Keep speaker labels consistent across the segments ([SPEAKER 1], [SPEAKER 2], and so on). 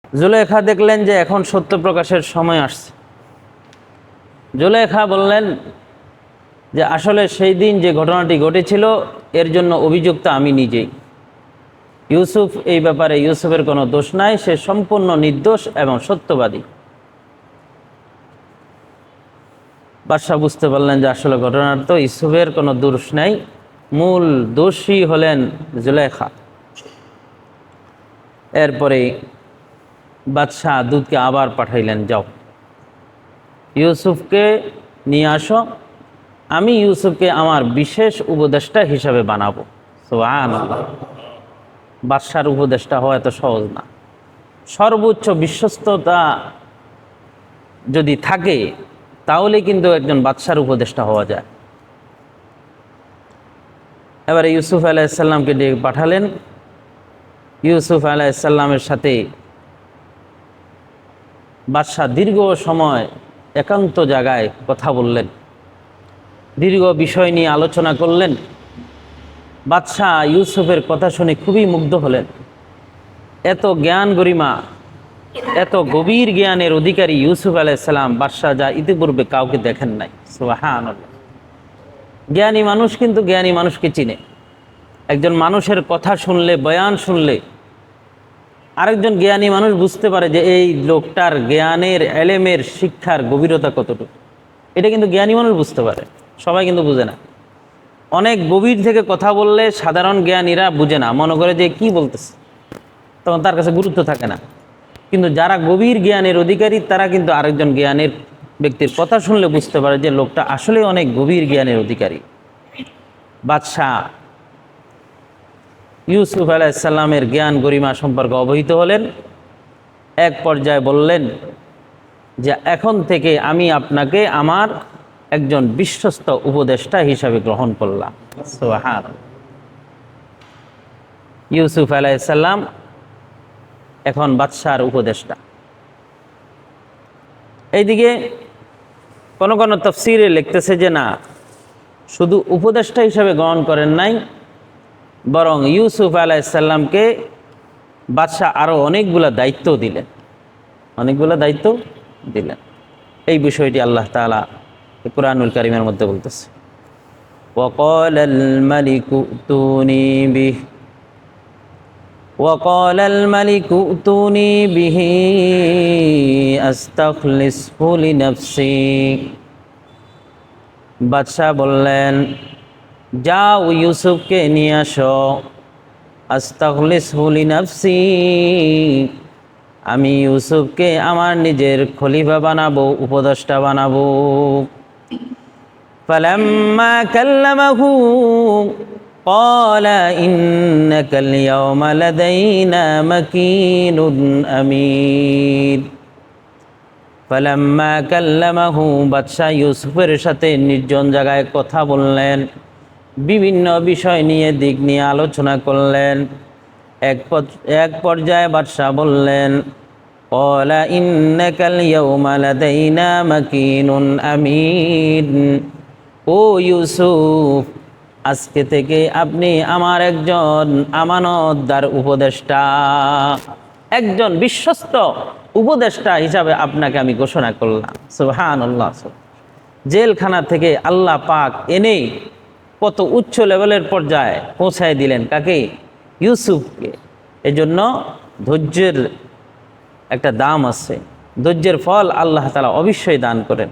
[SPEAKER 1] জুলেখা দেখলেন যে এখন সত্য প্রকাশের সময় আসছে। জুলেখা বললেন যে আসলে সেই দিন যে ঘটনাটি ঘটেছিল এর জন্য অভিযুক্ত আমি নিজেই। ইউসুফ এই ব্যাপারে, ইউসুফের কোনো দোষ নাই, সে সম্পূর্ণ নির্দোষ এবং সত্যবাদী। বাদশাহ বুঝতে পারলেন যে আসলে ঘটনার তো ইউসুফের কোনো দোষ নাই, মূল দোষী হলেন জুলেখা। এরপরে বাদশাহ দূতকে আবার পাঠাইলেন, যাও ইউসুফকে নিয়ে আসো, আমি ইউসুফকে আমার বিশেষ উপদেষ্টা হিসাবে বানাবো। সুবহানাল্লাহ। বাদশার উপদেষ্টা হওয়া এত সহজ না। সর্বোচ্চ বিশ্বস্ততা যদি থাকে তাহলে কিন্তু একজন বাদশার উপদেষ্টা হওয়া যায়। এবারে ইউসুফ আলাইহিসসালামকে ডেকে পাঠালেন। ইউসুফ আলাইহিসসালামের সাথে বাদশাহ দীর্ঘ সময় একান্ত জায়গায় কথা বললেন, দীর্ঘ বিষয় নিয়ে আলোচনা করলেন। বাদশাহ ইউসুফের কথা শুনে খুবই মুগ্ধ হলেন। এত জ্ঞান গরিমা, এত গভীর জ্ঞানের অধিকারী ইউসুফ আলাইহিসসালাম বাদশাহ যা ইতিপূর্বে কাউকে দেখেন নাই। সুবহানাল্লাহ। জ্ঞানী মানুষ কিন্তু জ্ঞানী মানুষকে চিনে। একজন মানুষের কথা শুনলে, বয়ান শুনলে আরেকজন জ্ঞানী মানুষ বুঝতে পারে যে এই লোকটার জ্ঞানের, এলেমের, শিক্ষার গভীরতা কতটুকু। এটা কিন্তু জ্ঞানী মানুষ বুঝতে পারে, সবাই কিন্তু বুঝে না। অনেক গভীর থেকে কথা বললে সাধারণ জ্ঞানীরা বুঝে না, মনে করে যে কি বলতেছে, তখন তার কাছে গুরুত্ব থাকে না। কিন্তু যারা গভীর জ্ঞানের অধিকারী তারা কিন্তু আরেকজন জ্ঞানের ব্যক্তির কথা শুনলে বুঝতে পারে যে লোকটা আসলে অনেক গভীর জ্ঞানের অধিকারী। বাদশাহ ইউসুফ আলাইহিসসালামের জ্ঞান গরিমা সম্পর্কে অবহিত হলেন। এক পর্যায়ে বললেন যে এখন থেকে আমি আপনাকে আমার একজন বিশ্বস্ত উপদেষ্টা হিসাবে গ্রহণ করলাম। সুবহানাল্লাহ। ইউসুফ আলাইহিসসালাম এখন বাদশার উপদেষ্টা। এইদিকে কোন কোন তাফসীরে লিখতেছে যে না, শুধু উপদেষ্টা হিসাবে গ্রহণ করেন নাই, বরং ইউসুফ আলাইহিসসালামকে বাদশাহ আরও অনেকগুলো দায়িত্ব দিলেন, অনেকগুলো দায়িত্ব দিলেন। এই বিষয়টি আল্লাহ তাআলা কুরআনুল কারীমের মধ্যে বলতেছে, ওয়াকালাল মালিকু উতুনি বিহি ওয়াকালাল মালিকু উতুনি বিহি আস্তাখলিসহু লিনাফসি। বাদশাহ বললেন, যাও ইউসুফকে নিয়ে আসো, আস্তাখলিসহু লিনাফসি, আমি ইউসুফকে আমার নিজের খলিফা বানাবো, উপদেষ্টা বানাবো। ফালাম্মা কাল্লামাহু ক্বালা ইন্নাকাল ইয়াওমা লাদাইনা মাকিনুন আমিন। ফালাম্মা কাল্লামাহু, বাদশাহ ইউসুফের সাথে নির্জন জায়গায় কথা বললেন, বিভিন্ন বিষয় নিয়ে, দিক নিয়ে আলোচনা করলেন। এক পর্যায়ে বাদশাহ বললেন, ক্বালা ইন্নাকাল ইয়াওমা লাদাইনা মাকিনুন আমিন। ও ইউসুফ, আজকে থেকে আপনি আমার একজন আমানতদার উপদেষ্টা, একজন বিশ্বস্ত উপদেষ্টা হিসাবে আপনাকে আমি ঘোষণা করলাম। সুবহানাল্লাহ। জেলখানা থেকে আল্লাহ পাক এনে কত উচ্চ লেভেলের পর্যায়ে পৌঁছায় দিলেন, কাকে? ইউসুফকে। এজন্য ধৈর্যের একটা দাম আছে, ধৈর্যের ফল আল্লাহ তাআলা অবশ্যই দান করেন।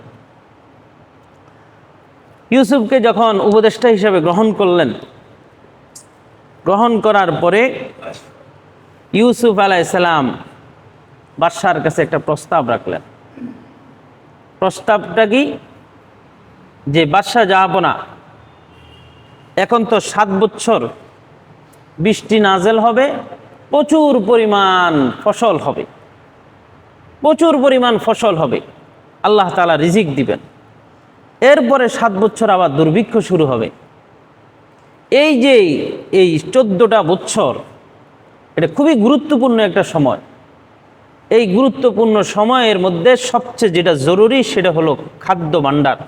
[SPEAKER 1] ইউসুফকে যখন উপদেষ্টা হিসেবে গ্রহণ করলেন, গ্রহণ করার পরে ইউসুফ আলাইহিসসালাম বাদশার কাছে একটা প্রস্তাব রাখলেন। প্রস্তাবটা কি? যে বাদশা জাহাপনা, এখন তো 7 বছর বৃষ্টি নাজেল হবে, প্রচুর পরিমাণ ফসল হবে, প্রচুর পরিমাণ ফসল হবে, আল্লাহ তাআলা রিজিক দিবেন। এরপরে 7 বছর আবার দুর্ভিক্ষ শুরু হবে। এই যে এই 14টা বছর, এটা খুবই গুরুত্বপূর্ণ একটা সময়। এই গুরুত্বপূর্ণ সময়ের মধ্যে সবচেয়ে যেটা জরুরি সেটা হলো খাদ্য ভাণ্ডার।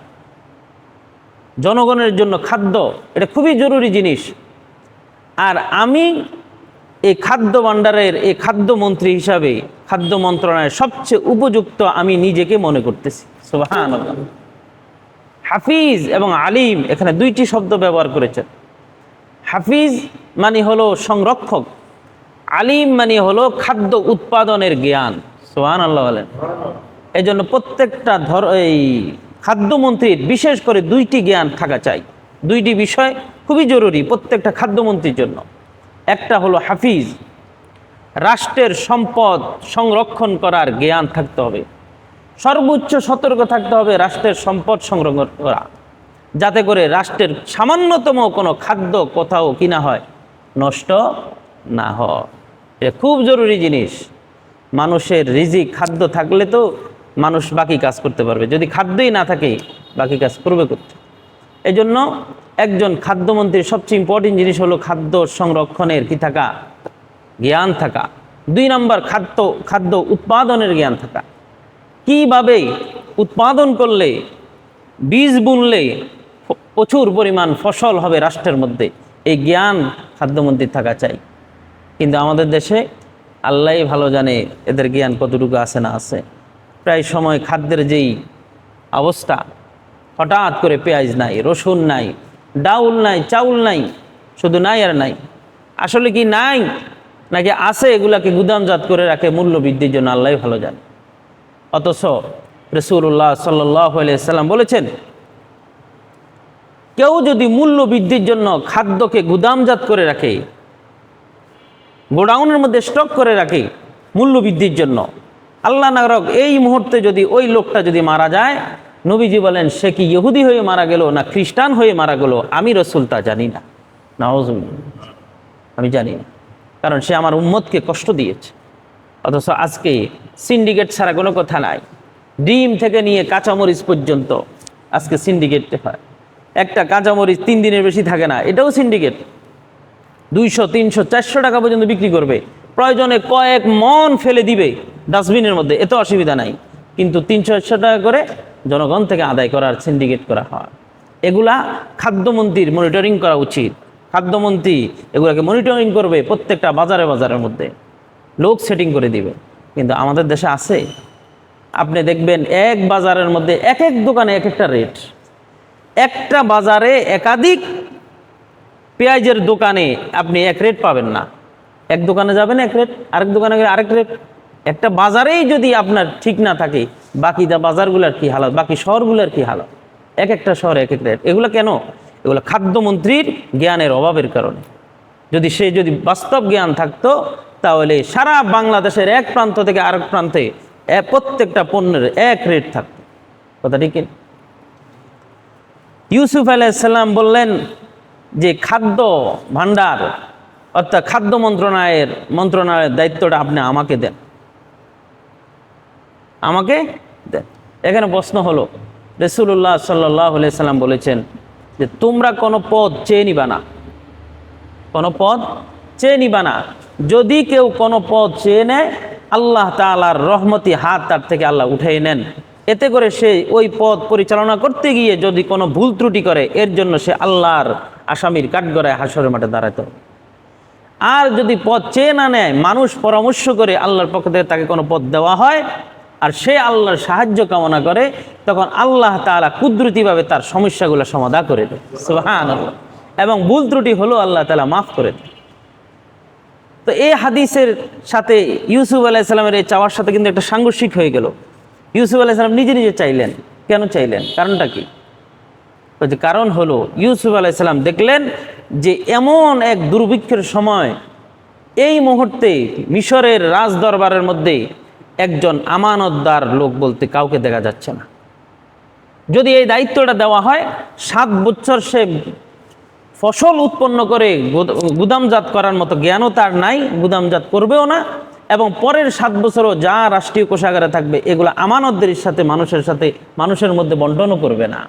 [SPEAKER 1] জনগণের জন্য খাদ্য এটা খুবই জরুরি জিনিস। আর আমি এই খাদ্য ভাণ্ডারের এই খাদ্যমন্ত্রী হিসাবে খাদ্য মন্ত্রণালয়ের সবচেয়ে উপযুক্ত আমি নিজেকে মনে করতেছি। সুবহানাল্লাহ। হাফিজ এবং আলিম এখানে দুইটি শব্দ ব্যবহার করেছেন। হাফিজ মানে হলো সংরক্ষক, আলিম মানে হলো খাদ্য উৎপাদনের জ্ঞান। সুবহানাল্লাহ বলেন। এই জন্য প্রত্যেকটা এই খাদ্যমন্ত্রীর বিশেষ করে দুইটি জ্ঞান থাকা চাই। দুইটি বিষয় খুবই জরুরি প্রত্যেকটা খাদ্যমন্ত্রীর জন্য। একটা হলো হাফিজ, রাষ্ট্রের সম্পদ সংরক্ষণ করার জ্ঞান থাকতে হবে, সর্বোচ্চ সতর্ক থাকতে হবে রাষ্ট্রের সম্পদ সংরক্ষণ করা, যাতে করে রাষ্ট্রের সামান্যতম কোনো খাদ্য কোথাও কিনা হয় নষ্ট না হয়। এটা খুব জরুরি জিনিস। মানুষের রিজিক খাদ্য থাকলে তো মানুষ বাকি কাজ করতে পারবে, যদি খাদ্যই না থাকে বাকি কাজ করবে করতে। এই জন্য একজন খাদ্যমন্ত্রীর সবচেয়ে ইম্পর্টেন্ট জিনিস হলো খাদ্য সংরক্ষণের কি থাকা, জ্ঞান থাকা। 2 নম্বর খাদ্য উৎপাদনের জ্ঞান থাকা। কিভাবে উৎপাদন করলে, বীজ বুনলে প্রচুর পরিমাণ ফসল হবে রাষ্ট্রের মধ্যে, এই জ্ঞান খাদ্যমন্ত্রীর থাকা চাই। কিন্তু আমাদের দেশে আল্লাহই ভালো জানে এদের জ্ঞান কতটুকু আছে না আছে। প্রায় সময় খাদ্যের যেই অবস্থা, হঠাৎ করে পেঁয়াজ নাই, রসুন নাই, ডাউল নাই, চাউল নাই, শুধু নাই আর নাই। আসলে কি নাই নাকি আছে, এগুলাকে গুদামজাত করে রাখে মূল্য বৃদ্ধির জন্য, আল্লাহই ভালো জানে। অথচ রাসূলুল্লাহ সাল্লাল্লাহু আলাইহি সাল্লাম বলেছেন, কেউ যদি মূল্য বৃদ্ধির জন্য খাদ্যকে গুদামজাত করে রাখে, গোডাউনের মধ্যে স্টক করে রাখে মূল্য বৃদ্ধির জন্য, আল্লাহ না করুক এই মুহূর্তে যদি ওই লোকটা যদি মারা যায়, নবীজি বলেন সে কি ইহুদি হয়ে মারা গেল না খ্রিস্টান হয়ে মারা গেল, আমি রাসূল তা জানি না। নাউযুবিল্লাহ, আমি জানি না, কারণ সে আমার উম্মতকে কষ্ট দিয়েছে। অথচ আজকে সিন্ডিকেট ছাড়া কোনো কথা নাই। ডিম থেকে নিয়ে কাঁচামরিচ পর্যন্ত আজকে সিন্ডিকেট হয়। একটা কাঁচামরিচ 3 দিনের বেশি থাকে না, এটাও সিন্ডিকেট। 200, 300, 400 টাকা পর্যন্ত বিক্রি করবে, প্রয়োজনে কয়েক মন ফেলে দিবে ডাস্টবিনের মধ্যে, এত অসুবিধা নাই। কিন্তু 300-400 টাকা করে জনগণ থেকে আদায় করার সিন্ডিকেট করা হয়। এগুলা খাদ্যমন্ত্রীর মনিটরিং করা উচিত। খাদ্যমন্ত্রী এগুলাকে মনিটরিং করবে, প্রত্যেকটা বাজারের মধ্যে লোক সেটিং করে দিবে। কিন্তু আমাদের দেশে আছে, আপনি দেখবেন এক বাজারের মধ্যে এক এক দোকানে এক একটা রেট। একটা বাজারে একাধিক পেঁয়াজের দোকানে আপনি এক রেট পাবেন না। এক দোকানে যাবেন এক রেট, আরেক দোকানে গেলে আরেক রেট। একটা বাজারেই যদি আপনার ঠিক না থাকে, বাকি বাজারগুলোর কি হালত, বাকি শহরগুলোর কি হালত, এক একটা শহরে এক এক রেট। এগুলো কেন? এগুলো খাদ্যমন্ত্রীর জ্ঞানের অভাবের কারণে। যদি বাস্তব জ্ঞান থাকতো, তাহলে সারা বাংলাদেশের এক প্রান্ত থেকে আরেক প্রান্তে প্রত্যেকটা পণ্যের এক রেট থাকতো। কথা ঠিক? ইউসুফ আলাইহিস সালাম বললেন যে খাদ্য ভাণ্ডার অর্থাৎ খাদ্য মন্ত্রণালয়ের দায়িত্বটা আপনি আমাকে দেন, আমাকে দেন। এখানে প্রশ্ন হলো, রাসূলুল্লাহ সাল্লাল্লাহু আলাইহি সাল্লাম বলেছেন যে তোমরা কোনো পদ চেয়ে নিবা না, কোনো পদ চেয়ে নিবা না। যদি কেউ কোনো পদ চেয়ে নেয়, আল্লাহ তাআলার রহমতি হাত তার থেকে আল্লাহ উঠিয়ে নেন। এতে করে সে ওই পদ পরিচালনা করতে গিয়ে যদি কোনো ভুল ত্রুটি করে, এর জন্য সে আল্লাহর আসামির কাঠগড়ায় হাসরের মাঠে দাঁড়াতে হবে। আর যদি পদ চেয়ে না নেয়, মানুষ পরামর্শ করে আল্লাহর পক্ষ থেকে তাকে কোনো পদ দেওয়া হয়, আর সে আল্লাহর সাহায্য কামনা করে, তখন আল্লাহ তাআলা কুদরতিভাবে তার সমস্যাগুলো সমাধান করে দেয়। সুবহানাল্লাহ। এবং ভুল ত্রুটি হলো আল্লাহ তাআলা মাফ করে দেয়। তো এই হাদিসের সাথে ইউসুফ আলাইহিস সালামের এই চাওয়ার সাথে কিন্তু একটা সাংঘর্ষিক হয়ে গেল। ইউসুফ আলাইহিস সালাম নিজে নিজে চাইলেন। কেন চাইলেন? কারণটা কি? কারণ হলো ইউসুফ আলাইহিস সালাম দেখলেন যে এমন এক দুর্ভিক্ষের সময়, এই মুহূর্তে মিশরের রাজ দরবারের মধ্যে একজন আমানতদার লোক বলতে কাউকে দেখা যাচ্ছে না। যদি এই দায়িত্বটা দেওয়া হয়, 7 বছর সে ফসল উৎপন্ন করে গুদামজাত করার মতো জ্ঞানও তার নাই, গুদামজাত করবেও না, এবং পরের 7 বছরও যা রাষ্ট্রীয় কোষাগারে থাকবে এগুলো আমানতদারির সাথে মানুষের মধ্যে বন্টনও করবে না।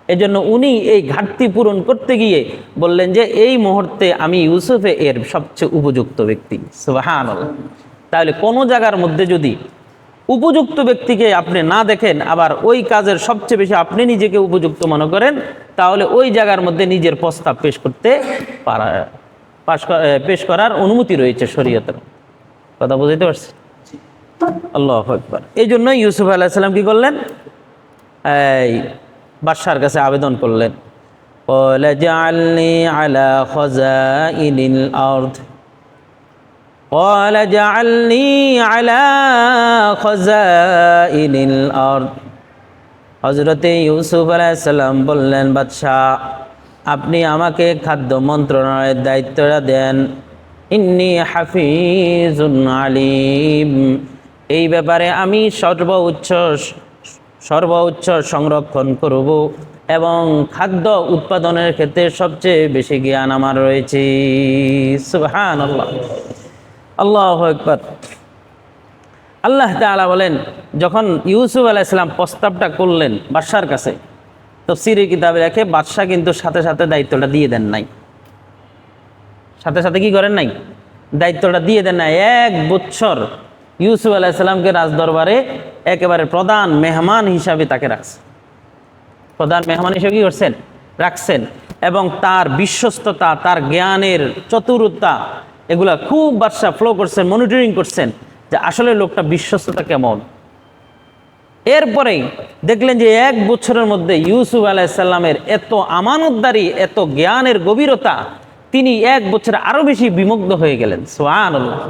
[SPEAKER 1] এজন্য উনি এই ঘাটতি পূরণ করতে গিয়ে বললেন যে এই মুহূর্তে আমি ইউসুফে এর সবচেয়ে উপযুক্ত ব্যক্তি। সুবহানাল্লাহ। তাহলে কোনো জায়গার মধ্যে যদি উপযুক্ত ব্যক্তিকে আপনি না দেখেন, আবার ওই কাজের সবচেয়ে বেশি আপনি নিজেকে উপযুক্ত মনে করেন, তাহলে ওই জায়গার মধ্যে নিজের প্রস্তাব পেশ করতে পেশ করার অনুমতি রয়েছে শরীয়তের। কথা বুঝতে পারছি? আল্লাহু আকবার। এই জন্যই ইউসুফ আলাইহিস সালাম কি করলেন? এই বাদশার কাছে আবেদন করলেন, ক্বালা জাআলনি আলা খাযাইনিল আরদ, ক্বালা জাআলনি আলা খাযাইনিল আরদ। হযরতে ইউসুফ আলাইহিস সালাম বললেন, বাদশাহ আপনি আমাকে খাদ্য মন্ত্রণালয়ের দায়িত্বটা দেন। ইন্নী হাফিজুন আলিম, এই ব্যাপারে আমি সর্বোচ্চ সংরক্ষণ করব এবং খাদ্য উৎপাদনের ক্ষেত্রে সবচেয়ে বেশি জ্ঞান আমার রয়েছে। সুবহানাল্লাহ, আল্লাহু আকবার। আল্লাহ তাআলা বলেন, যখন ইউসুফ আলাইহিস সালাম প্রস্তাবটা করলেন বাদশার কাছে, তাফসীরের কিতাবে লেখে বাদশা কিন্তু সাথে সাথে দায়িত্বটা দিয়ে দেন নাই। সাথে সাথে কি করেন নাই? দায়িত্বটা দিয়ে দেন নাই। 1 বছর ইউসুফ আলাইহিস সালামকে রাজদরবারে একেবারে প্রধান মেহমান হিসাবে তাকে রাখছেন। প্রধান মেহমান হিসেবে কি করছেন? রাখছেন। এবং তার বিশ্বস্ততা, তার জ্ঞানের চতুরতা, এগুলা খুব বাদশা ফলো করছেন, মনিটরিং করছেন যে আসলে লোকটা বিশ্বস্ততা কেমন। এরপরে দেখলেন যে 1 বছরের মধ্যে ইউসুফ আলাইহিস সালামের এত আমানতদারি, এত জ্ঞানের গভীরতা, তিনি 1 বছরে আরো বেশি বিমুগ্ধ হয়ে গেলেন। সুবহানাল্লাহ।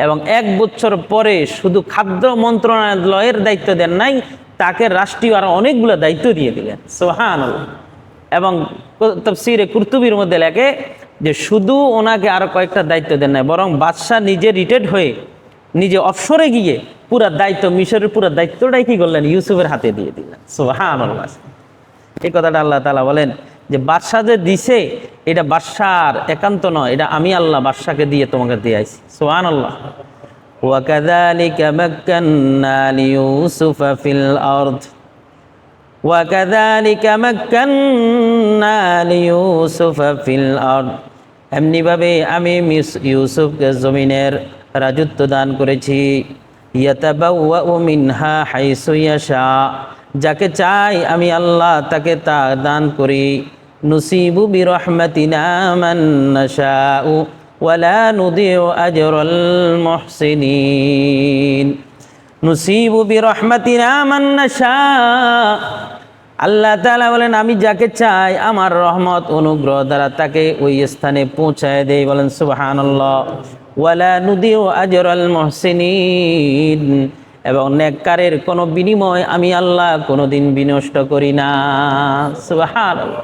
[SPEAKER 1] এবং 1 বছর পরে শুধু খাদ্য মন্ত্রণালয়ের দায়িত্ব দেন নাই, তাকে রাষ্ট্রীয় আরো অনেকগুলো দায়িত্ব দিয়ে দিলেন। সুবহানাল্লাহ। এবং তাফসীরে কুরতুবীর মধ্যে লেখে যে শুধু ওনাকে আরো কয়েকটা দায়িত্ব দেন নাই, বরং বাদশাহ নিজে রিটায়ার্ড হয়ে নিজে অবসরে গিয়ে পুরা দায়িত্ব, মিশরের পুরা দায়িত্বটাই কি করলেন? ইউসুফের হাতে দিয়ে দিলেন। সুবহানাল্লাহ। এই কথাটা আল্লাহ তাআলা বলেন যে বাদশাহ যে দিছে এটা বাদশার একান্ত নয়, এটা আমি আল্লাহ বাদশাকে দিয়ে তোমাকে দিয়েছি। সুবহানাল্লাহ। ওয়া কাযালিকা মাক্কান্না লিইউসুফা ফিল আরদ, ওয়া কাযালিকা মাক্কান্না লিইউসুফা ফিল আরদ, এমনিভাবে আমি ইউসুফকে জমিনের রাজত্ব দান করেছি। ইয়াতাবাওয়াউ মিনহা হাইসু ইয়াশা, যাকে চাই আমি আল্লাহ তাকে তা দান করি। নুসিবু বিরহমাতিনা মান নাশাউ ওয়া লা নুদিউ আজরাল মুহসিনিন। নুসিবু বিরহমাতিনা মান নাশা, আল্লাহ তাআলা বলেন আমি যাকে চাই আমার রহমত অনুগ্রহ দ্বারা তাকে ওই স্থানে পৌঁছায় দেই। বলেন সুবহানাল্লাহ। ওয়ালা নুদিউ আজরাল মুহসিনিন, এবং নেককারের কোনো বিনিময় আমি আল্লাহ কোনোদিন বিনষ্ট করি না। সুবহানাল্লাহ।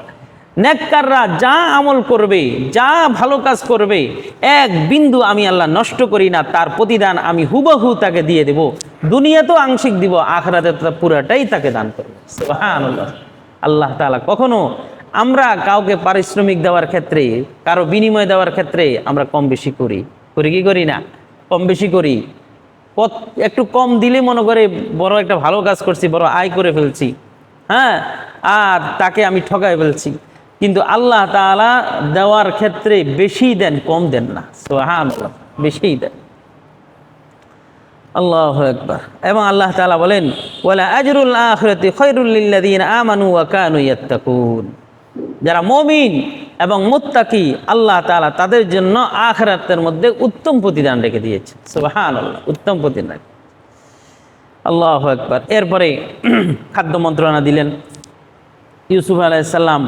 [SPEAKER 1] নেককাররা যা আমল করবে, যা ভালো কাজ করবে, 1 বিন্দু আমি আল্লাহ নষ্ট করি না, তার প্রতিদান আমি হুবহু তাকে দিয়ে দেব। দুনিয়াতেও আংশিক দিব, আখিরাতে পুরাটাই তাকে দান করব। সুবহানাল্লাহ। আল্লাহ তাআলা কখনো আমরা কাউকে পারিশ্রমিক দেওয়ার ক্ষেত্রে, কারো বিনিময় দেওয়ার ক্ষেত্রে আমরা কম বেশি করি কি করি না? কম বেশি করি। একটু কম দিলে মনে করে বড় একটা ভালো কাজ করছি, বড় আয় করে ফেলছি, হ্যাঁ, আর তাকে আমি ঠকাই ফেলছি। কিন্তু আল্লাহ তাআলা দেওয়ার ক্ষেত্রে বেশি দেন, কম দেন না। সুবহানাল্লাহ, বেশিই দেন। আল্লাহু আকবার। এবং আল্লাহ তাআলা বলেন, ওয়ালা আজরুল আখিরাতি খায়রুল লিল্লাযিনা আমানু ওয়া কানু ইয়াত্তাকুন, যারা মুমিন এবং মুত্তাকি আল্লাহ তাআলা তাদের জন্য আখিরাতের মধ্যে উত্তম প্রতিদান রেখে দিয়েছে। সুবহানাল্লাহ, উত্তম প্রতিদান। আল্লাহু আকবার। এরপরে খাদ্য মন্ত্রণা দিলেন ইউসুফ আলাইহিস সালাম।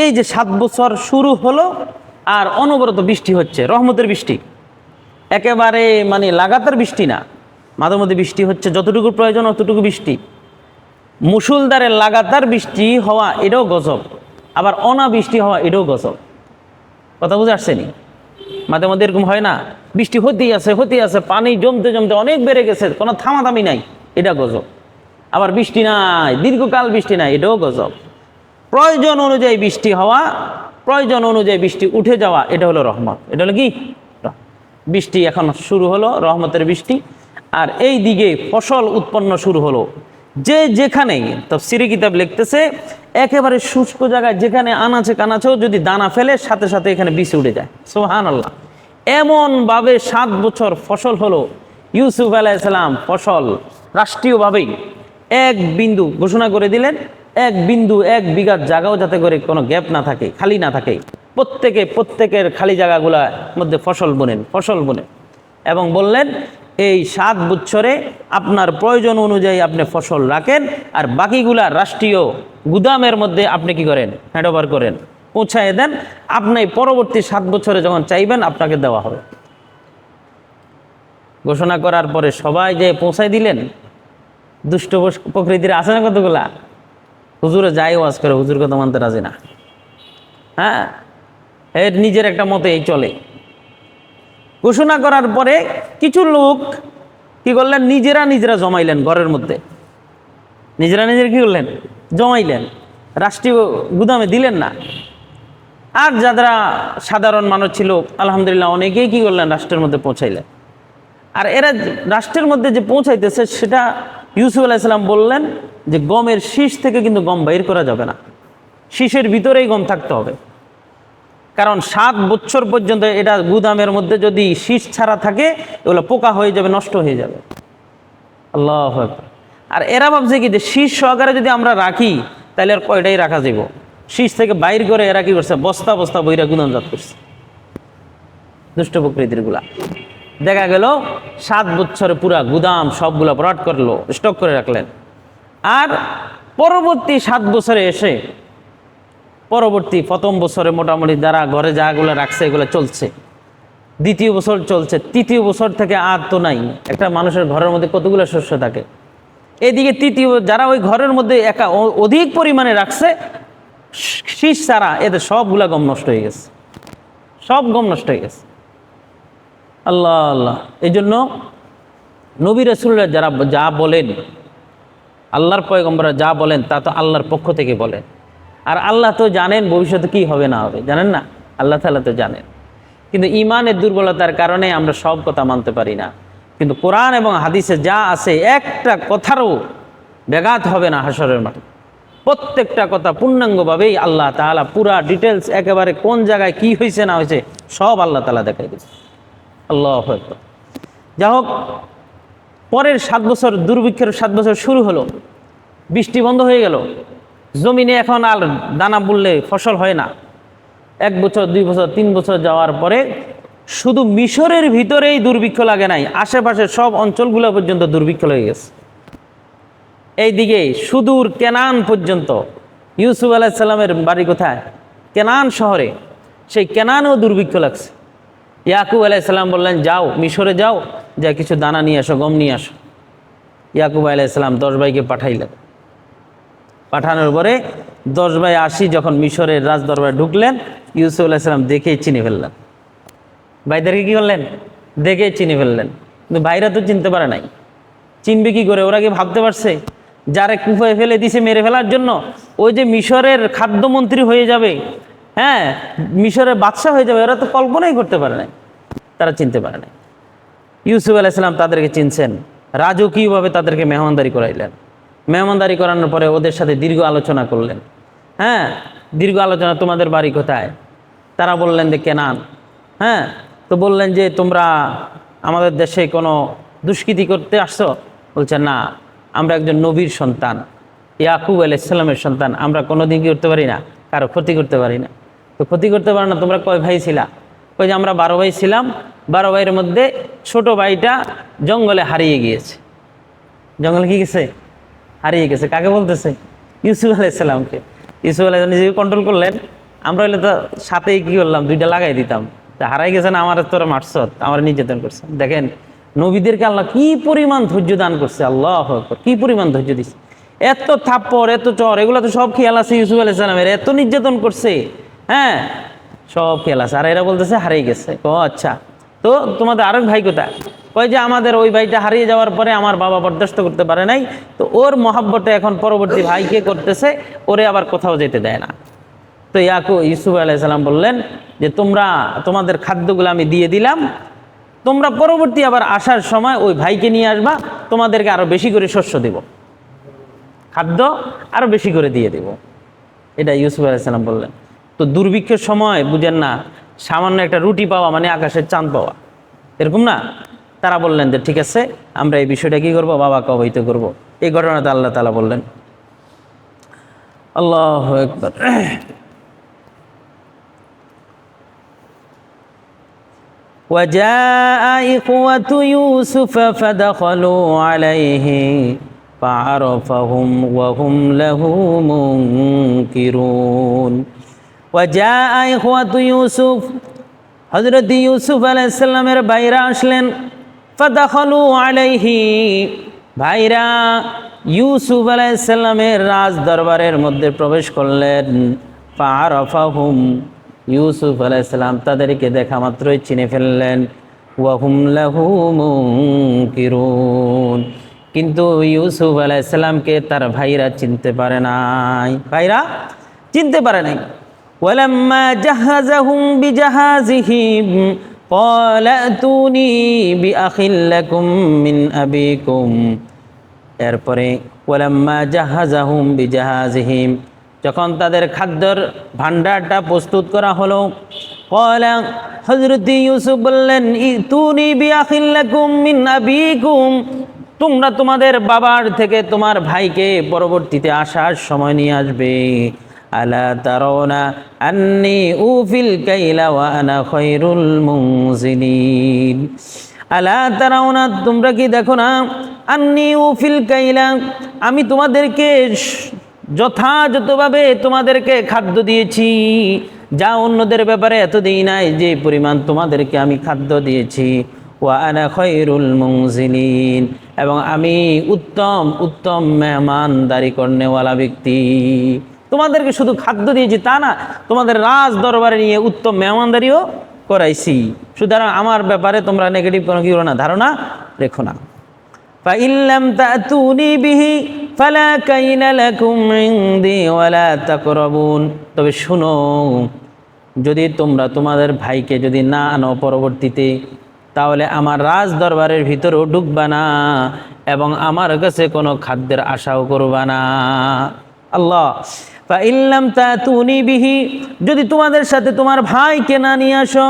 [SPEAKER 1] এই যে 7 বছর শুরু হলো আর অনবরত বৃষ্টি হচ্ছে, রহমতের বৃষ্টি, একেবারে মানে লাগাতার বৃষ্টি না, মাঝে মধ্যে বৃষ্টি হচ্ছে, যতটুকু প্রয়োজন অতটুকু বৃষ্টি। মুষলধারে লাগাতার বৃষ্টি হওয়া এটাও গজব, আবার অনাবৃষ্টি হওয়া এটাও গজব। কথা বুঝে আসছেনি? মাঝে মধ্যে এরকম হয় না, বৃষ্টি হতেই আছে, পানি জমতে জমতে অনেক বেড়ে গেছে, কোনো থামাথামি নাই, এটা গজব। আবার বৃষ্টি নাই, দীর্ঘকাল বৃষ্টি নাই, এটাও গজব। প্রয়োজন অনুযায়ী বৃষ্টি হওয়া, প্রয়োজন অনুযায়ী বৃষ্টি উঠে যাওয়া, এটা হলো রহমত। এটা হলো কি? বৃষ্টি এখন শুরু হলো, রহমতের বৃষ্টি। আর এই দিকে ফসল উৎপন্ন শুরু হলো। যে যেখানে তাফসীরে কিতাব লিখতেছে একেবারে শুষ্ক জায়গায় যেখানে আনাচে কানাচেও যদি দানা ফেলে সাথে সাথে এখানে বীজ উঠে যায়। সুবহানাল্লাহ। এমনভাবে 7 বছর ফসল হলো। ইউসুফ আলাইহিস সালাম ফসল রাষ্ট্রীয়ভাবেই 1 বিন্দু ঘোষণা করে দিলেন, 1 বিন্দু 1 বিঘা জায়গাও যাতে করে কোনো গ্যাপ না থাকে, খালি না থাকে, প্রত্যেকের খালি জায়গাগুলোর মধ্যে ফসল বুনেন এবং বললেন এই 7 বছরে আপনার প্রয়োজন অনুযায়ী আপনি ফসল রাখেন, আর বাকিগুলা রাষ্ট্রীয় গুদামের মধ্যে আপনি কি করেন, হ্যান্ডওভার করেন, পৌঁছায় দেন। আপনি পরবর্তী 7 বছরে যখন চাইবেন আপনাকে দেওয়া হবে। ঘোষণা করার পরে সবাই যে পৌঁছায় দিলেন। দুষ্ট প্রকৃতির আছে না কতগুলা, হুজুরে যাই ওয়াজ করে, হুজুর কথা মানতে রাজি না। হ্যাঁ, এর নিজের একটা মতে এই চলে। ঘোষণা করার পরে কিছু লোক কি করলেন, নিজেরা জমাইলেন ঘরের মধ্যে, নিজেরা কি করলেন, জমাইলেন, রাষ্ট্রীয় গুদামে দিলেন না। আর যারা সাধারণ মানুষ ছিল আলহামদুলিল্লাহ অনেকেই কি করলেন, রাষ্ট্রের মধ্যে পৌঁছাইলেন। আর এরা রাষ্ট্রের মধ্যে যে পৌঁছাইতেছে সেটা ইউসুফ আলাইহিস সালাম বললেন যে গমের শীষ থেকে কিন্তু গম বাইর করা যাবে না, শীষের ভিতরেই গম থাকতে হবে। কারণ 7 বছর পর্যন্ত এটা গুদামের মধ্যে যদি শীষ ছাড়া থাকে এগুলো পোকা হয়ে যাবে, নষ্ট হয়ে যাবে। আল্লাহু আকবার। আর এরা ভাবছে কি যে শীষ সহকারে যদি আমরা রাখি তাহলে আর কয়টাই রাখা যাব। শীষ থেকে বাইর করে এরা কি করছে, বস্তা বস্তা বইরা গুদামজাত করছে, দুষ্ট প্রকৃতির গুলা। দেখা গেল 7 বছরে পুরা গুদাম সবগুলা ভরাট করলো, স্টক করে রাখলেন। আর পরবর্তী 7 বছরে এসে প্রথম বছরে মোটামুটি যারা ঘরে যাগুলো রাখছে এগুলো চলছে, দ্বিতীয় বছর চলছে, তৃতীয় বছর থেকে আর তো নাই। একটা মানুষের ঘরের মধ্যে কতগুলো শস্য থাকে, এদিকে তৃতীয় যারা ওই ঘরের মধ্যে অধিক পরিমাণে রাখছে শীষ ছাড়া, এদের সবগুলা গম নষ্ট হয়ে গেছে, সব গম নষ্ট হয়ে গেছে। আল্লাহ আল্লাহ। এই জন্য নবী রাসূলরা যারা যা বলেন, আল্লাহর পয়গম্বররা যা বলেন তা তো আল্লাহর পক্ষ থেকে বলেন। আর আল্লাহ তো জানেন ভবিষ্যতে কি হবে না হবে, জানেন না? আল্লাহ তাআলা তো জানেন। কিন্তু ঈমানের দুর্বলতার কারণে আমরা সব কথা মানতে পারি না। কিন্তু কোরআন এবং হাদিসে যা আছে একটা কথারও ব্যাঘাত হবে না হাসরের মাঠে। প্রত্যেকটা কথা পূর্ণাঙ্গভাবেই আল্লাহ তাআলা পুরা ডিটেলস একেবারে কোন জায়গায় কি হয়েছে না হয়েছে সব আল্লাহ তাআলা দেখাই দিয়েছে। আল্লাহু আকবার। যা হোক, পরের 7 বছর দুর্ভিক্ষের 7 বছর শুরু হলো, বৃষ্টি বন্ধ হয়ে গেল, জমিনে এখন আর দানা বললে ফসল হয় না। 1 বছর 2 বছর 3 বছর যাওয়ার পরে শুধু মিশরের ভিতরেই দুর্ভিক্ষ লাগে নাই, আশেপাশের সব অঞ্চলগুলো পর্যন্ত দুর্ভিক্ষ লেগে গেছে। এইদিকে সুদূর কেনান পর্যন্ত, ইউসুফ আলাইহিস সালামের বাড়ি কোথায়? কেনান শহরে। সেই কেনানেও দুর্ভিক্ষ লাগছে। ইয়াকুব আলাইহিস সালাম বললেন, যাও মিশরে যাও, যা কিছু দানা নিয়ে আসো, গম নিয়ে আসো। ইয়াকুব আলাইহিস সালাম 10 ভাইকে পাঠাইলেন। পাঠানোর পরে 10 ভাই আসি যখন মিশরের রাজদরবারে ঢুকলেন, ইউসুফ আলাইহিস সালাম দেখেই চিনে ফেললেন। ভাইদেরকে কি করলেন? দেখেই চিনে ফেললেন। কিন্তু ভাইরা তো চিনতে পারে নাই। চিনবে কি করে? ওরা কি ভাবতে পারছে যারে কুফায় ফেলে দিছে মেরে ফেলার জন্য ওই যে মিশরের খাদ্যমন্ত্রী হয়ে যাবে, হ্যাঁ মিশরের বাদশা হয়ে যাবে, ওরা তো কল্পনাই করতে পারে নাই, তারা চিনতে পারে নাই। ইউসুফ আলাইহিস সালাম তাদেরকে চিনছেন, রাজকীয়ভাবে তাদেরকে মেহমানদারি করাইলেন। মেহমানদারি করানোর পরে ওদের সাথে দীর্ঘ আলোচনা করলেন। হ্যাঁ, দীর্ঘ আলোচনা, তোমাদের বাড়ি কোথায়? তারা বললেন যে কেনান। হ্যাঁ, তো বললেন যে তোমরা আমাদের দেশে কোনো দুষ্কৃতি করতে আসছো? বলছে না, আমরা একজন নবীর সন্তান, ইয়াকুব আলাইহিস সালামের সন্তান, আমরা কোনোদিন কি করতে পারি না, কারো ক্ষতি করতে পারি না। তো ক্ষতি করতে পারো না, তোমরা কয় ভাই ছিলা? কই যে আমরা 12 ভাই ছিলাম, 12 ভাইয়ের মধ্যে ছোট ভাইটা জঙ্গলে হারিয়ে গিয়েছে। জঙ্গলে কি গেছে? হারিয়ে গেছে। কাকে বলতেছে? ইউসুফ আলাইহিস সালামকে। ইউসুফ আলাইহিস সালাম নিজেকে কন্ট্রোল করলেন। আমরা হলে তো সাথেই কি করলাম, 2টা লাগাই দিতাম। তা হারাই গেছে না, আমার তোরা মারছ, আমার নির্যাতন করছে। দেখেন নবীদেরকে আল্লাহ কি পরিমাণ ধৈর্য দান করছে, আল্লাহু আকবার, কি পরিমাণ ধৈর্য দিচ্ছে। এত থাপ্পড়, এত চর, এগুলো তো সব খেয়াল আছে ইউসুফ আলাইহিস সালামের। এত নির্যাতন করছে, হ্যাঁ সব খেয়াল আছে। আর এরা বলতেছে হারিয়ে গেছে। ও আচ্ছা, তো তোমাদের আরেক ভাই কোথায়? কয় যে আমাদের ওই ভাইটা হারিয়ে যাওয়ার পরে আমার বাবা বরদাস্ত করতে পারে নাই, তো ওর মহাব্বতে এখন পরবর্তী ভাইকে করতেছে, ওরে আবার কোথাও যেতে দেয় না। তো ইউসুফ আলাইহিস সালাম বললেন যে তোমাদের খাদ্যগুলো আমি দিয়ে দিলাম, তোমরা পরবর্তী আবার আসার সময় ওই ভাইকে নিয়ে আসবা, তোমাদেরকে আরো বেশি করে শস্য দেব, খাদ্য আরো বেশি করে দিয়ে দেব। এটা ইউসুফ আলাইহিস সালাম বললেন। তো দুর্ভিক্ষের সময় বুঝেন না, সামান্য একটা রুটি পাওয়া মানে আকাশের চাঁদ পাওয়া, এরকম না। তারা বললেন যে ঠিক আছে, আমরা এই বিষয়টা কি করবো, বাবাকে অবহিত করবো। এই ঘটনাটা আল্লাহ তাআলা বললেন। আল্লাহু আকবার। وجاء إخوة يوسف فدخلوا عليه فعرفهم وهم له منكرون وجاء إخوة يوسف হযরত ইউসুফ আলাইহিস সালামের ভাইরা আসলেন ফাদাখালু আলাইহি ভাইরা ইউসুফ আলাইহিস সালামের রাজ দরবারের মধ্যে প্রবেশ করলেন ফাআরাফাহুম ইউসুফ আলাইহিস সালাম তাদেরকে দেখা মাত্রই চিনে ফেললেন ওয়া হুম লাহু মুনকিরুন কিন্তু ইউসুফ আলাইহিস সালামকে তার ভাইরা চিনতে পারে নাই ভাইরা চিনতে পারে নাই ولما جهزهم بجهازهم قال ائتوني بأخ لكم من أبيكم এরপরে ولما جهزهم بجهازهم যখন তাদের খাদ্যের ভান্ডারটা প্রস্তুত করা হলো قال হযরত ইউসুফ বললেন ইতুনি বিআখি লাকুম মিন আবিকুম তোমরা তোমাদের বাবার থেকে তোমার ভাইকে পরবর্তীতে আসার সময় নিয়ে আসবে আলা তারাউনা আন্নী উফিল কাইলা ওয়া আনা খায়রুল মুনজিলিন আলা তারাউনা তোমরা কি দেখো না আন্নী উফিল কাইলা আমি তোমাদেরকে যথাযথভাবে তোমাদেরকে খাদ্য দিয়েছি যা অন্যদের ব্যাপারে এত দিই নাই যে পরিমাণ তোমাদেরকে আমি খাদ্য দিয়েছি ওয়া আনা খায়রুল মুনজিলিন এবং আমি উত্তম মেহমানদারি করনেওয়ালা ব্যক্তি তোমাদেরকে শুধু খাদ্য দিয়েছি তা না তোমাদের রাজ দরবারে নিয়ে উত্তম মেহমানদারিও করাইছি সুতরাং আমার ব্যাপারে তোমরা নেগেটিভ কোনো কি করো না ধারণা রেখো না ফাইল্লাম তাতুনি বিহি ফালা কাইনা লাকুম ইনদি ওয়ালা তাকরাবুন তবে শুনো যদি তোমরা তোমাদের ভাইকে যদি না আনো পরবর্তীতে তাহলে আমার রাজ দরবারের ভিতরেও ঢুকবা না এবং আমার কাছে কোনো খাদ্যের আশাও করবা না আল্লাহ ফাইল্লাম তাতুনি বিহি যদি তোমাদের সাথে তোমার ভাইকে না নিয়ে আসো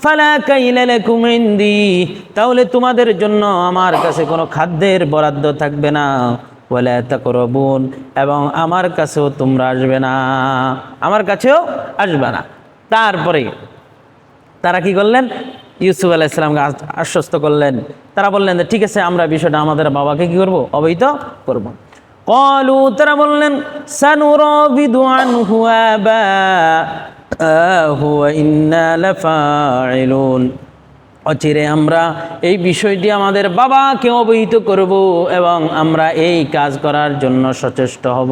[SPEAKER 1] ফালা কাইলা লাকুম ইনদি তাহলে তোমাদের জন্য আমার কাছে কোনো খাদ্যের বরাদ্দ থাকবে না ওয়ালা তাকরাবুন এবং আমার কাছেও তোমরা আসবে না আমার কাছেও আসবে না তারপরে তারা কি করলেন ইউসুফ আলাইহিস সালামকে আশ্বস্ত করলেন তারা বললেন যে ঠিক আছে আমরা বিষয়টা আমাদের বাবাকে কি করব অবহিত করব ক্বালু তারা বললেন সানুরাবিদু আনহু আবাহু ওয়া ইন্না লাফাইলুন অচিরে আমরা এই বিষয়টি আমাদের বাবাকে অবহিত করব এবং আমরা এই কাজ করার জন্য সচেষ্ট হব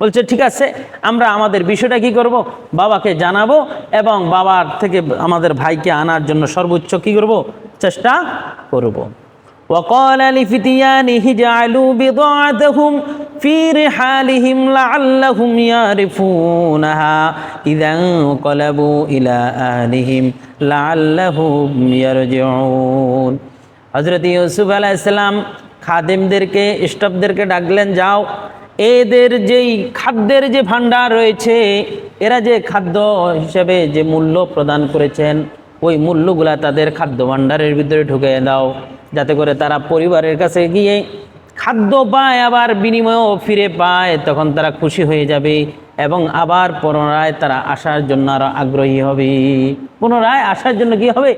[SPEAKER 1] বলছে ঠিক আছে আমরা আমাদের বিষয়টা কি করব বাবাকে জানাবো এবং বাবার থেকে আমাদের ভাইকে আনার জন্য সর্বোচ্চ কি করব চেষ্টা করব وقال لفتيانه اجعلوا بضاعتهم في رحالهم لعلهم يعرفونها إذا انقلبوا إلى أهلهم لعلهم يرجعون হযরত ইউসুফ আলাইহিস সালাম খাদেমদেরকে স্টাফদেরকে ডাকলেন যাও এদের যেই খাদ্যের যে ভান্ডার রয়েছে এরা যে খাদ্য হিসেবে যে মূল্য প্রদান করেছেন ওই মূল্যগুলা তাদের খাদ্য ভান্ডারের ভিতরে ঢুকিয়ে দাও যাতে করে তারা পরিবারের কাছে গিয়ে খাদ্য পায় আবার বিনিময়ও ফিরে পায় তখন তারা খুশি হয়ে যাবে এবং আবার পুনরায় তারা আসার জন্য আরো আগ্রহী হবে পুনরায় আসার জন্য কি হবে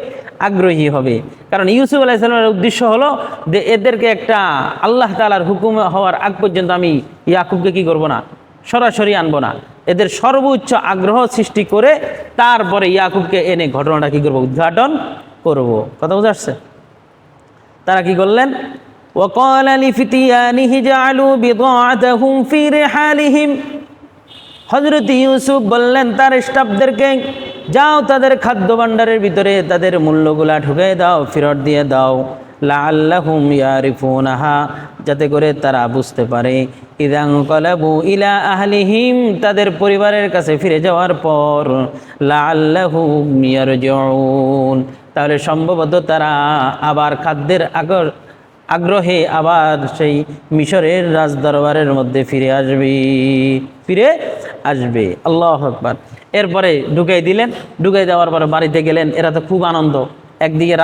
[SPEAKER 1] আগ্রহী হবে কারণ ইউসুফ আলাইহিস সালামের উদ্দেশ্য হলো যে এদেরকে একটা আল্লাহ তাআলার হুকুম হওয়ার আগ পর্যন্ত আমি ইয়াকুবকে কি করব না সরাসরি আনবো না এদের সর্বোচ্চ আগ্রহ সৃষ্টি করে তারপরে ইয়াকুবকে এনে ঘটনাটা কি করব উদ্ঘাটন করব কথা বুঝা আসছে তারা কি করলেন وقال لفتيانه جعلوا بضاعتهم في رحالهم হযরত ইউসুফ বললেন তার স্টাফদেরকে যাও তাদের খাদ্য ভাণ্ডারের ভিতরে তাদের মূল্যগুলা ঢুকিয়ে দাও ফেরত দিয়ে দাও লাআল্লাহুম ইয়ারিফুনাহা যাতে করে তারা বুঝতে পারে ইদান কলাবু ইলা আহলিহিম তাদের পরিবারের কাছে ফিরে যাওয়ার পর লাআল্লাহুম ইয়ারজিউন তাহলে সম্ভবত তারা আবার খাদ্যের আগ্রহে আবার সেই মিশরের রাজদরবারের মধ্যে ফিরে আসবে আল্লাহু আকবার এরপরে ঢুকাই দিলেন ঢুকাই দেওয়ার পরে বাড়িতে গেলেন এরা তো খুব আনন্দ একদিকে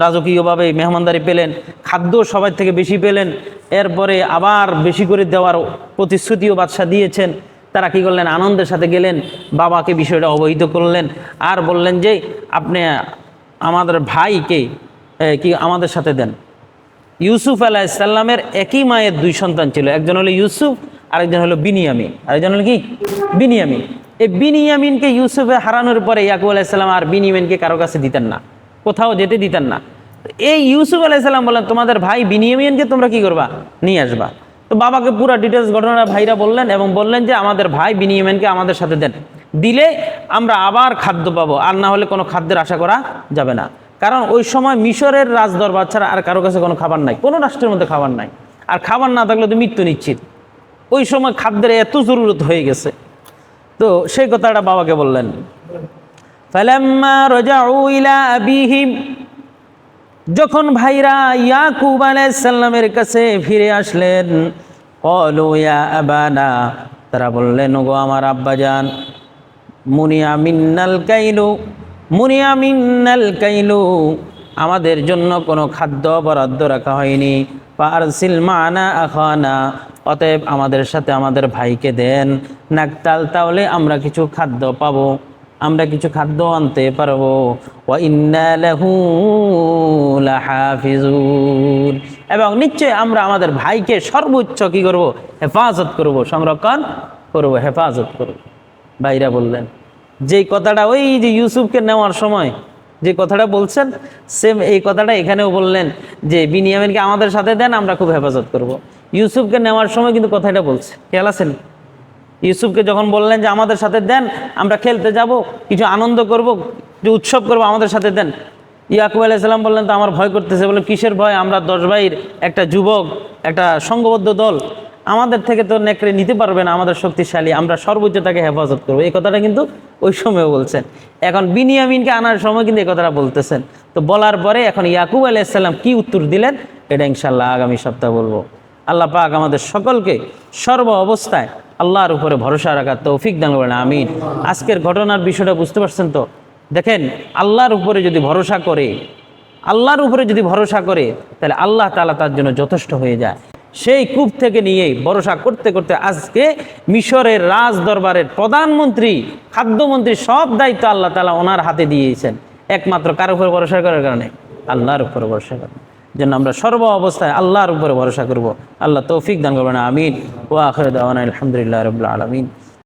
[SPEAKER 1] রাজকীয়ভাবে মেহমানদারি পেলেন খাদ্য সবার থেকে বেশি পেলেন এরপরে আবার বেশি করে দেওয়ার প্রতিশ্রুতিও বাদশা দিয়েছেন তারা কি করলেন আনন্দের সাথে গেলেন বাবাকে বিষয়টা অবহিত করলেন আর বললেন যে আপনি আমাদের ভাইকে কি আমাদের সাথে দেন। ইউসুফ আলাইহিসসালামের একই মায়ের দুই সন্তান ছিল, একজন হলো ইউসুফ আরেকজন হলো বিনিয়ামিন। আরেকজন হলো কি? বিনিয়ামিন। এই বিনিয়ামিনকে ইউসুফে হারানোর পরে ইয়াকুব আলাইহিসসালাম আর বিনিয়ামিনকে কারো কাছে দিতেন না, কোথাও যেতে দিতেন না। এই ইউসুফ আলাইহিসসালাম বললেন তোমাদের ভাই বিনিয়ামিনকে তোমরা কি করবা? নিয়ে আসবা। তো বাবাকে পুরো ডিটেলস ঘটনা ভাইরা বললেন এবং বললেন যে আমাদের ভাই বিনিয়ামিনকে আমাদের সাথে দেন, দিলে আমরা আবার খাদ্য পাবো, আর না হলে কোনো খাদ্যের আশা করা যাবে না। কারণ ওই সময় মিশরের রাজদরবার ছাড়া আর কারো কাছে কোনো খাবার নাই, কোনো রাষ্ট্রের মধ্যে খাবার নাই, আর খাবার না থাকলে তো মৃত্যু নিশ্চিত। ওই সময় খাদ্যের এত জরুরত হয়ে গেছে। তো সেই কথাটা বাবাকে বললেন। ফালাম্মা রাজাউ ইলা আবিহিম, যখন ভাইরা ইয়াকুব আলাইহিস সালামের কাছে ফিরে আসলেন, ক্বালু ইয়া আবানা, তারা বললেন ওগো আমার আব্বাজান, মুনিয়া মিন্নাল কাইলু, মুনিয়া মিন্নাল কাইলু, আমাদের জন্য কোনো খাদ্য বরাদ্দ রাখা হয়নি। ফারসিল মানা আখানা, অতএব আমাদের সাথে আমাদের ভাইকে দেন। নাকতাল, তাহলে আমরা কিছু খাদ্য পাবো, আমরা কিছু খাদ্য আনতে পারবো। ওয়া ইন্না লাহু লাহাফিজুন, এবং নিশ্চয় আমরা আমাদের ভাইকে সর্বোচ্চ কি করব? হেফাজত করব, সংরক্ষণ করব, হেফাজত করব। ভাইরা বললেন যেই কথাটা ওই যে ইউসুফকে নেওয়ার সময় যে কথাটা বলছেন, সেম এই কথাটা এখানেও বললেন যে বিনিয়ামিনকে আমাদের সাথে দেন, আমরা খুব হেফাজত করব। ইউসুফকে নেওয়ার সময় কিন্তু কথাটা বলছে, খেয়াল আছেন? ইউসুফকে যখন বললেন যে আমাদের সাথে দেন, আমরা খেলতে যাব, কিছু আনন্দ করব, কিছু উৎসব করব, আমাদের সাথে দেন। ইয়াকুব আলাইহিস সালাম বললেন তো আমার ভয় করতেছে। বললেন কিসের ভয়? আমরা 10 ভাইয়ের একটা যুবক, একটা সংঘবদ্ধ দল, আমাদের থেকে তো নেকড়ে নিতে পারবে না, আমাদের শক্তিশালী, আমরা সর্বোচ্চ তাকে হেফাজত করবো। এই কথাটা কিন্তু ওই সময়ও বলছেন। এখন বিনিয়ামিনকে আনার সময় কিন্তু এই কথাটা বলতেছেন। তো বলার পরে এখন ইয়াকুব আলাইহিস সালাম কি উত্তর দিলেন, এটা ইনশাআল্লাহ আগামী সপ্তাহে বলবো। আল্লাহ পাক আমাদের সকলকে সর্ব অবস্থায় আল্লাহর উপরে ভরসা রাখার তৌফিক দান করেন, আমিন। আজকের ঘটনার বিষয়টা বুঝতে পারছেন তো? দেখেন, আল্লাহর উপরে যদি ভরসা করে, আল্লাহর উপরে যদি ভরসা করে, তাহলে আল্লাহ তাআলা তার জন্য যথেষ্ট হয়ে যায়। সেই কূপ থেকে নিয়ে ভরসা করতে করতে আজকে মিশরের রাজ দরবারের প্রধানমন্ত্রী, খাদ্যমন্ত্রী, সব দায়িত্ব আল্লাহ তাআলা ওনার হাতে দিয়েছেন, একমাত্র কার উপরে ভরসা করার কারণে? আল্লাহর উপরে ভরসা করার জন্য আমরা সর্ব অবস্থায় আল্লাহর উপরে ভরসা করব। আল্লাহ তৌফিক দান করবেন, আমিন। ওয়া আখিরু দাওয়ানা আলহামদুলিল্লাহি রাব্বিল আলামিন।